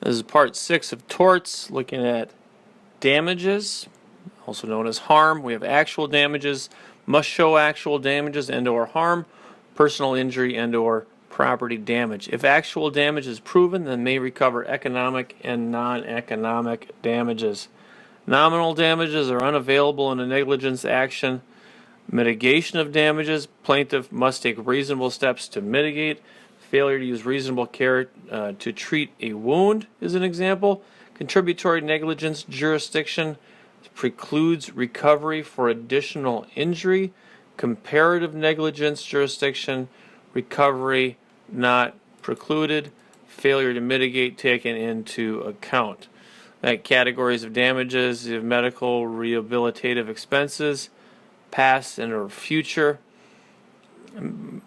This is part 6 of torts, looking at damages, also known as harm. We have actual damages, must show actual damages and or harm, personal injury and or property damage. If actual damage is proven, then may recover economic and non-economic damages. Nominal damages are unavailable in a negligence action. Mitigation of damages, plaintiff must take reasonable steps to mitigate. Failure to use reasonable care to treat a wound is an example. Contributory negligence jurisdiction precludes recovery for additional injury. Comparative negligence jurisdiction, recovery not precluded. Failure to mitigate taken into account. Categories of damages: you have medical, rehabilitative expenses, past and or future.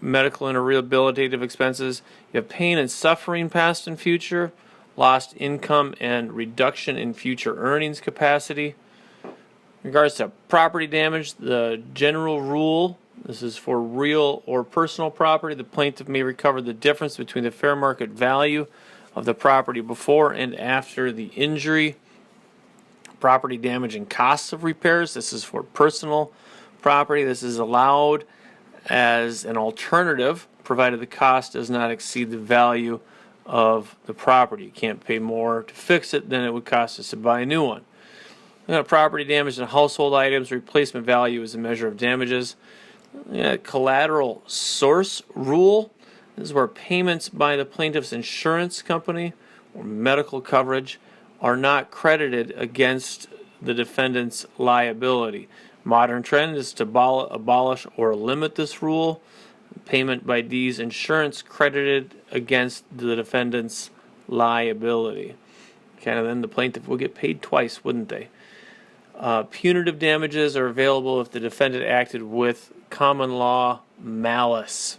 Medical and rehabilitative expenses. You have pain and suffering, past and future, lost income and reduction in future earnings capacity. In regards to property damage, the general rule, this is for real or personal property, the plaintiff may recover the difference between the fair market value of the property before and after the injury. Property damage and costs of repairs, this is for personal property. This is allowed as an alternative, provided the cost does not exceed the value of the property. You can't pay more to fix it than it would cost us to buy a new one. Property damage and household items, replacement value is a measure of damages. Collateral source rule, this is where payments by the plaintiff's insurance company or medical coverage are not credited against the defendant's liability. Modern trend is to abolish or limit this rule. Payment by these insurance credited against the defendant's liability. Then the plaintiff will get paid twice, wouldn't they? Punitive damages are available if the defendant acted with common law malice.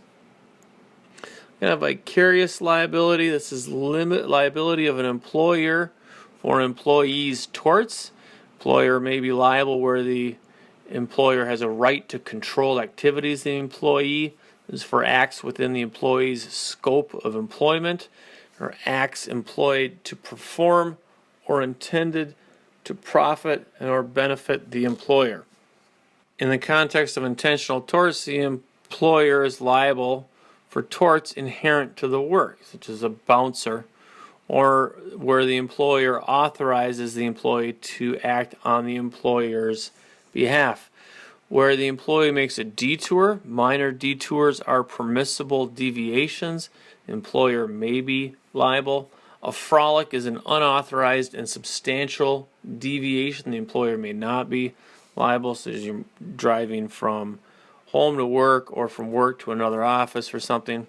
Vicarious liability. This is limit liability of an employer for an employee's torts. Employer may be liable where the employer has a right to control activities of the employee. This is for acts within the employee's scope of employment, or acts employed to perform or intended to profit and or benefit the employer. In the context of intentional torts, the employer is liable for torts inherent to the work, such as a bouncer, or where the employer authorizes the employee to act on the employer's behalf. Where the employee makes a detour, minor detours are permissible deviations. The employer may be liable. A frolic is an unauthorized and substantial deviation. The employer may not be liable, such as you're driving from home to work or from work to another office or something.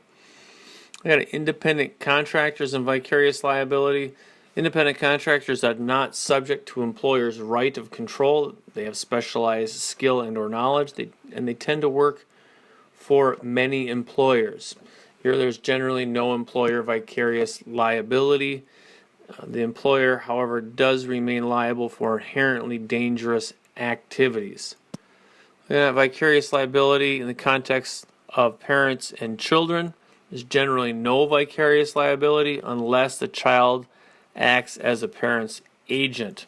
We got independent contractors and vicarious liability. Independent contractors are not subject to employer's right of control. They have specialized skill and or knowledge, and they tend to work for many employers. Here there's generally no employer vicarious liability. The employer, however, does remain liable for inherently dangerous activities. Vicarious liability in the context of parents and children. There's generally no vicarious liability unless the child acts as a parent's agent,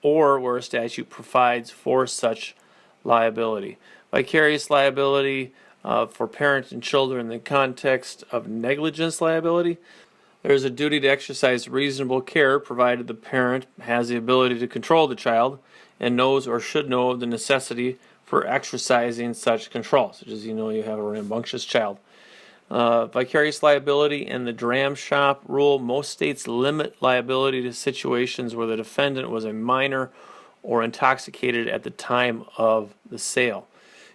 or where a statute provides for such liability. Vicarious liability for parents and children in the context of negligence liability. There is a duty to exercise reasonable care provided the parent has the ability to control the child and knows or should know of the necessity for exercising such control, such as you have a rambunctious child. Vicarious liability and the Dram shop rule. Most states limit liability to situations where the defendant was a minor or intoxicated at the time of the sale.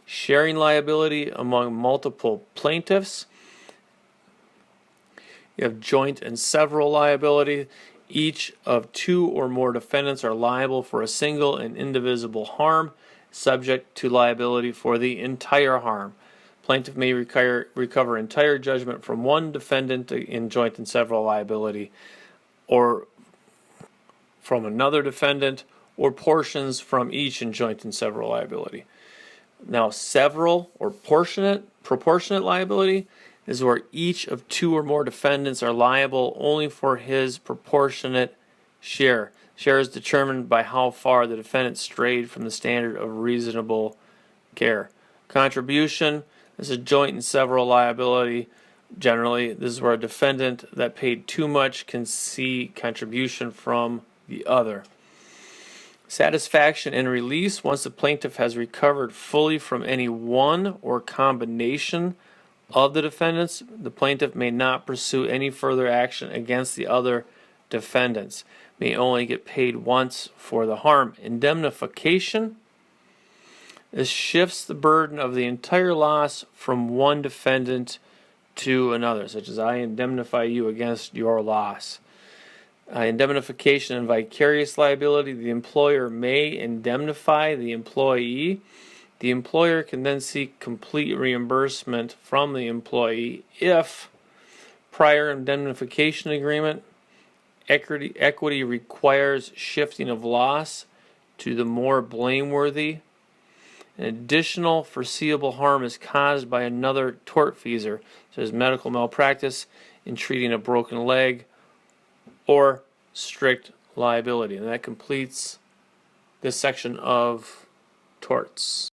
Sharing liability among multiple plaintiffs. You have joint and several liability. Each of two or more defendants are liable for a single and indivisible harm, subject to liability for the entire harm. Plaintiff may recover entire judgment from one defendant in joint and several liability, or from another defendant, or portions from each in joint and several liability. Now, several or proportionate liability. is where each of two or more defendants are liable only for his proportionate share. Share is determined by how far the defendant strayed from the standard of reasonable care. Contribution is a joint and several liability. Generally, this is where a defendant that paid too much can see contribution from the other. Satisfaction and release. Once the plaintiff has recovered fully from any one or combination of the defendants, the plaintiff may not pursue any further action against the other defendants. May only get paid once for the harm. Indemnification. This shifts the burden of the entire loss from one defendant to another, such as I indemnify you against your loss. Indemnification and vicarious liability. The employer may indemnify the employee. The employer can then seek complete reimbursement from the employee if prior indemnification agreement equity requires shifting of loss to the more blameworthy. An additional foreseeable harm is caused by another tortfeasor, such as medical malpractice in treating a broken leg or strict liability. And that completes this section of torts.